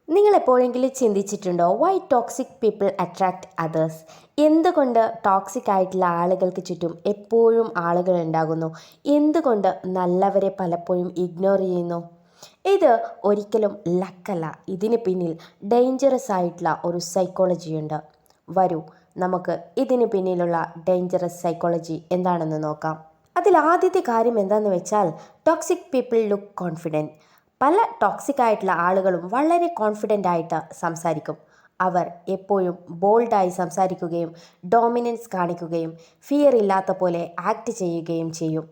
നിങ്ങൾ എപ്പോഴെങ്കിലും ചിന്തിച്ചിട്ടുണ്ടോ why toxic people attract others? എന്തുകൊണ്ട് ടോക്സിക് ആയിട്ടുള്ള ആളുകൾക്ക് ചുറ്റും എപ്പോഴും ആളുകൾ ഉണ്ടാകുന്നു? എന്തുകൊണ്ട് നല്ലവരെ പലപ്പോഴും ഇഗ്നോർ ചെയ്യുന്നു? ഇത് ഒരിക്കലും ലക്കല്ല. ഇതിന് പിന്നിൽ ഡേഞ്ചറസ് ആയിട്ടുള്ള ഒരു സൈക്കോളജി ഉണ്ട്. വരൂ, നമുക്ക് ഇതിന് പിന്നിലുള്ള ഡേഞ്ചറസ് സൈക്കോളജി എന്താണെന്ന് നോക്കാം. അതിൽ ആദ്യത്തെ കാര്യം എന്താണെന്ന് വെച്ചാൽ, ടോക്സിക് പീപ്പിൾ ലുക്ക് കോൺഫിഡൻറ്റ്. പല ടോക്സിക് ആയിട്ടുള്ള ആളുകളും വളരെ കോൺഫിഡൻ്റ് ആയിട്ട് സംസാരിക്കും. അവർ എപ്പോഴും ബോൾഡായി സംസാരിക്കുകയും ഡോമിനൻസ് കാണിക്കുകയും ഫിയർ ഇല്ലാത്ത പോലെ ആക്ട് ചെയ്യുകയും ചെയ്യും.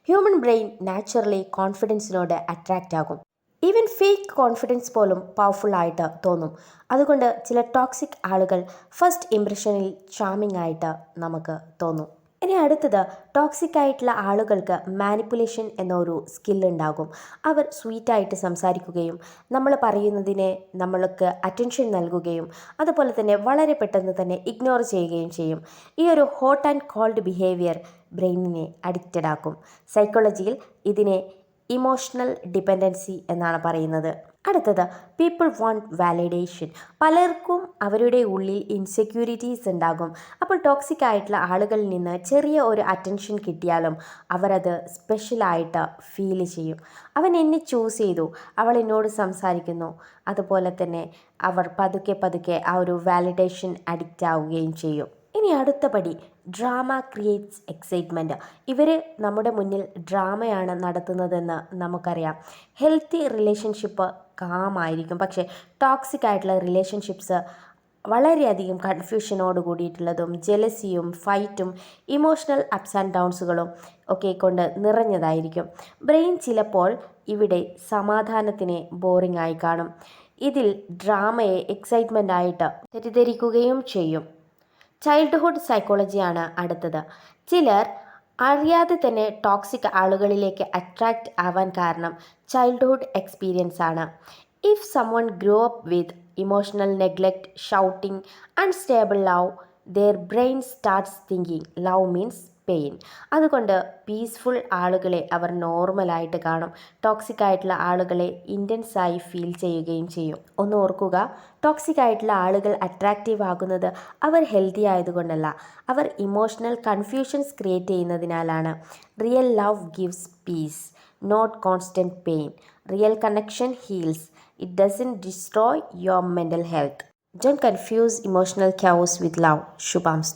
ഹ്യൂമൻ ബ്രെയിൻ നാച്ചുറലി കോൺഫിഡൻസിനോട് അട്രാക്റ്റ് ആകും. ഈവൻ ഫേക്ക് കോൺഫിഡൻസ് പോലും പവർഫുൾ ആയിട്ട് തോന്നും. അതുകൊണ്ട് ചില ടോക്സിക് ആളുകൾ ഫസ്റ്റ് ഇംപ്രഷനിൽ ചാമിങ് ആയിട്ട് നമുക്ക് തോന്നും. ഇനി അടുത്തത്, ടോക്സിക് ആയിട്ടുള്ള ആളുകൾക്ക് മാനിപ്പുലേഷൻ എന്നൊരു സ്കില്ലുണ്ടാകും. അവർ സ്വീറ്റായിട്ട് സംസാരിക്കുകയും നമ്മൾ പറയുന്നതിനെ നമ്മൾക്ക് അറ്റൻഷൻ നൽകുകയും അതുപോലെ തന്നെ വളരെ പെട്ടെന്ന് തന്നെ ഇഗ്നോർ ചെയ്യുകയും ചെയ്യും. ഈ ഒരു ഹോട്ട് ആൻഡ് കോൾഡ് ബിഹേവിയർ ബ്രെയിനിനെ അഡിക്റ്റഡ് ആക്കും. സൈക്കോളജിയിൽ ഇതിനെ ഇമോഷണൽ ഡിപ്പെൻഡൻസി എന്നാണ് പറയുന്നത്. അടുത്തത്, പീപ്പിൾ വാണ്ട് വാലിഡേഷൻ. പലർക്കും അവരുടെ ഉള്ളിൽ ഇൻസെക്യൂരിറ്റീസ് ഉണ്ടാകും. അപ്പോൾ ടോക്സിക് ആയിട്ടുള്ള ആളുകളിൽ നിന്ന് ചെറിയ ഒരു അറ്റൻഷൻ കിട്ടിയാലും അവരത് സ്പെഷ്യലായിട്ട് ഫീൽ ചെയ്യും. അവൻ എന്നെ ചൂസ് ചെയ്തു, അവൾ എന്നോട് സംസാരിക്കുന്നു. അതുപോലെ തന്നെ അവർ പതുക്കെ പതുക്കെ ആ ഒരു വാലിഡേഷൻ അഡിക്റ്റ് ആവുകയും ചെയ്യും. ഇനി അടുത്ത പടി, ഡ്രാമ ക്രിയേറ്റ്സ് എക്സൈറ്റ്മെൻറ്റ്. ഇവർ നമ്മുടെ മുന്നിൽ ഡ്രാമയാണ് നടത്തുന്നതെന്ന് നമുക്കറിയാം. ഹെൽത്തി റിലേഷൻഷിപ്പ് കാമായിരിക്കും, പക്ഷേ ടോക്സിക് ആയിട്ടുള്ള റിലേഷൻഷിപ്സ് വളരെയധികം കൺഫ്യൂഷനോട് കൂടിയിട്ടുള്ളതും ജെലസിയും ഫൈറ്റും ഇമോഷണൽ അപ്സ് ആൻഡ് ഡൗൺസുകളും ഒക്കെ കൊണ്ട് നിറഞ്ഞതായിരിക്കും. ബ്രെയിൻ ചിലപ്പോൾ ഇവിടെ സമാധാനത്തിനെ ബോറിംഗ് ആയി കാണും. ഇതിൽ ഡ്രാമയെ എക്സൈറ്റ്മെൻ്റ് ആയിട്ട് തെറ്റിദ്ധരിക്കുകയും ചെയ്യും. ചൈൽഡ്ഹുഡ് സൈക്കോളജിയാണ് അടുത്തത്. ചിലർ അറിയാതെ തന്നെ ടോക്സിക് ആളുകളിലേക്ക് അട്രാക്റ്റ് ആവാൻ കാരണം ചൈൽഡ്ഹുഡ് എക്സ്പീരിയൻസ് ആണ്. If someone grow up with emotional neglect, shouting, unstable love, their brain starts thinking love means pain. അതുകൊണ്ട് പീസ്ഫുൾ ആളുകളെ അവർ നോർമലായിട്ട് കാണും. ടോക്സിക് ആയിട്ടുള്ള ആളുകളെ ഇൻറ്റൻസായി ഫീൽ ചെയ്യുകയും ചെയ്യും. ഒന്ന് ഓർക്കുക, ടോക്സിക് ആയിട്ടുള്ള ആളുകൾ അട്രാക്റ്റീവ് ആകുന്നത് അവർ ഹെൽത്തി ആയതുകൊണ്ടല്ല, അവർ ഇമോഷണൽ കൺഫ്യൂഷൻസ് ക്രിയേറ്റ് ചെയ്യുന്നതിനാലാണ്. Real love gives peace, not constant pain. Real connection heals, it doesn't destroy your mental health. Don't confuse emotional chaos with love. ശുഭാംസ്തു.